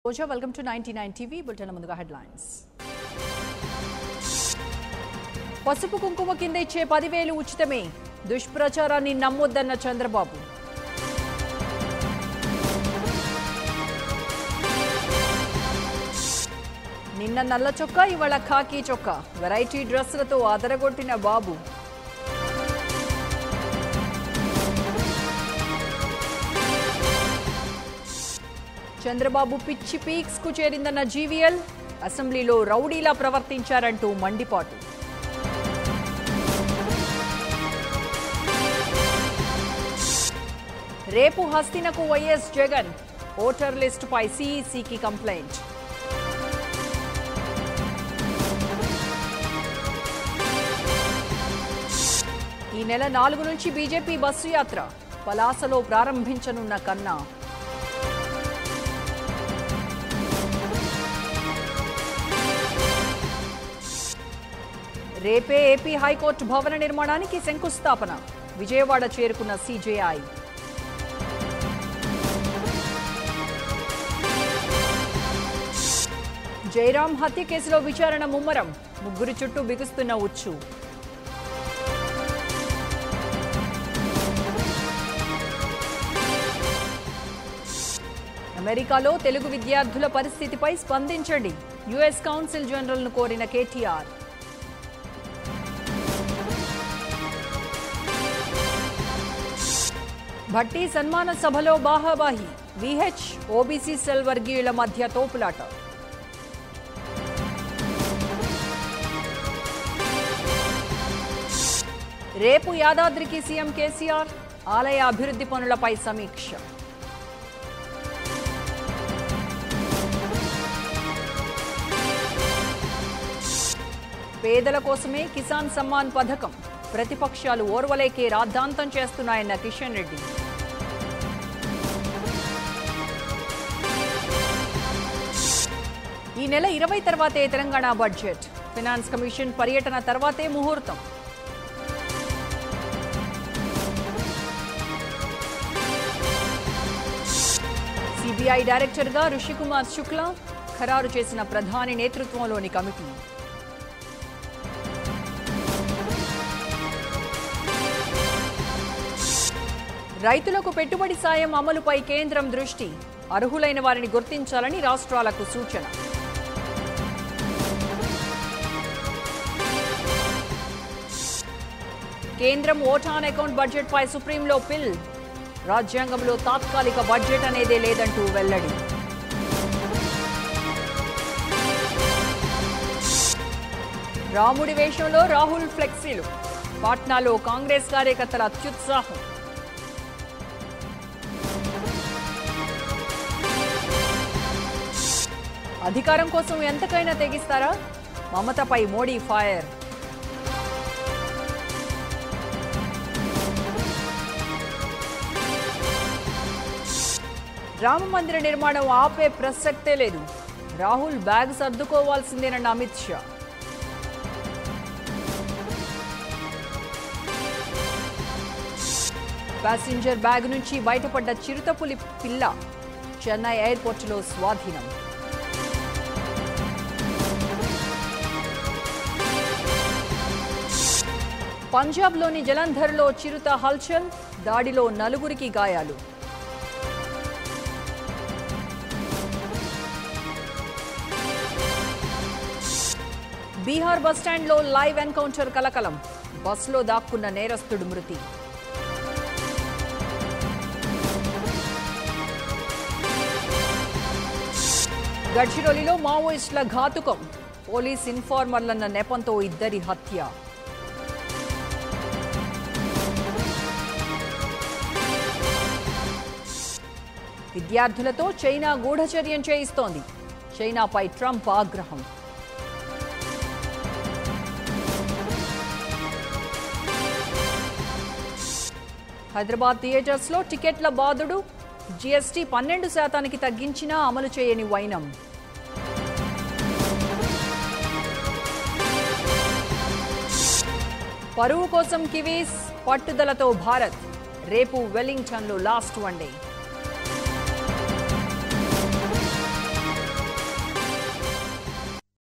Welcome to 99 TV. Bulletin ముందుగా headlines. పసుపు కుంకుమ కింద ఇచ్చే 10,000 ఉచితమే. దుష్ప్రచారాన్ని నమ్మొద్దన్న చంద్రబాబు. నిన్న నల్ల చొక్కా ఇవాళ ఖాకీ చొక్కా. వెరైటీ డ్రెస్సులతో అదరగొట్టిన బాబు. చంద్రబాబు పిచ్చి పీక్స్ కు చేరిందన్న జీవీఎల్. అసెంబ్లీలో రౌడీలా ప్రవర్తించారంటూ మండిపాటు. రేపు హస్తినకు వైఎస్ జగన్. ఓటర్ లిస్టుపై సీఈసీకి కంప్లైంట్. ఈ నెల 4 నుంచి బీజేపీ బస్సు యాత్ర. పలాసలో ప్రారంభించనున్న కన్నా. రేపే ఏపీ హైకోర్టు భవన నిర్మాణానికి శంకుస్థాపన. విజయవాడ చేరుకున్న సీజేఐ. జయరాం హత్య కేసులో విచారణ ముమ్మరం. ముగ్గురు చుట్టూ బిగుస్తున్న ఉచ్చు. అమెరికాలో తెలుగు విద్యార్థుల పరిస్థితిపై స్పందించండి. యుఎస్ కౌన్సిల్ జనరల్ను కోరిన కేటీఆర్. భట్టి సన్మాన సభలో బాహాబాహి. విహెచ్ ఓబీసీ సెల్ వర్గీయుల మధ్య తోపులాట. రేపు యాదాద్రికి సీఎం కేసీఆర్. ఆలయ అభివృద్ధి పనులపై సమీక్ష. పేదల కోసమే కిసాన్ సమ్మాన్ పథకం. ప్రతిపక్షాలు ఓర్వలేకే రాద్ధాంతం చేస్తున్నాయన్న కిషన్ రెడ్డి. ఈ నెల 20 తర్వాతే తెలంగాణ బడ్జెట్. ఫైనాన్స్ కమిషన్ పర్యటన తర్వాతే ముహూర్తం. సిబిఐ డైరెక్టర్గా రుషికుమార్ శుక్లా ఖరారు చేసిన ప్రధాని నేతృత్వంలోని కమిటీ. రైతులకు పెట్టుబడి సాయం అమలుపై కేంద్రం దృష్టి. అర్హులైన వారిని గుర్తించాలని రాష్ట్రాలకు సూచన. కేంద్రం ఓట్ ఆన్ అకౌంట్ బడ్జెట్పై సుప్రీంలో పిల్. రాజ్యాంగంలో తాత్కాలిక బడ్జెట్ అనేదే లేదంటూ వెల్లడి. రాముడి వేషంలో రాహుల్ ఫ్లెక్సీలు. పాట్నాలో కాంగ్రెస్ కార్యకర్తల అత్యుత్సాహం. అధికారం కోసం ఎంతకైనా తెగిస్తారా? మమతపై మోడీ ఫైర్. రామ మందిర నిర్మాణం ఆపే ప్రసక్తే లేదు. రాహుల్ బ్యాగ్ సర్దుకోవాల్సిందేనన్న అమిత్ షా. ప్యాసింజర్ బ్యాగ్ నుంచి బయటపడ్డ చిరుతపులి పిల్ల చెన్నై ఎయిర్పోర్టులో స్వాధీనం. పంజాబ్లోని జలంధర్లో చిరుత హల్చల్. దాడిలో 4 గాయాలు. బీహార్ బస్టాండ్లో లైవ్ ఎన్కౌంటర్ కలకలం. బస్సులో దాక్కున్న నేరస్తుడు మృతి. గడ్చిరోలిలో మావోయిస్టుల ఘాతుకం. పోలీస్ ఇన్ఫార్మర్లన్న నెపంతో 2 హత్య. విద్యార్థులతో చైనా గూఢచర్యం చేయిస్తోంది. చైనాపై ట్రంప్ ఆగ్రహం. హైదరాబాద్ థియేటర్స్లో టికెట్ల బాదుడు. జీఎస్టీ 12% తగ్గించినా అమలు చేయని వైనం. పరువు కోసం కివీస్. పట్టుదలతో భారత్. రేపు వెల్లింగ్టన్లో లాస్ట్ వన్డే.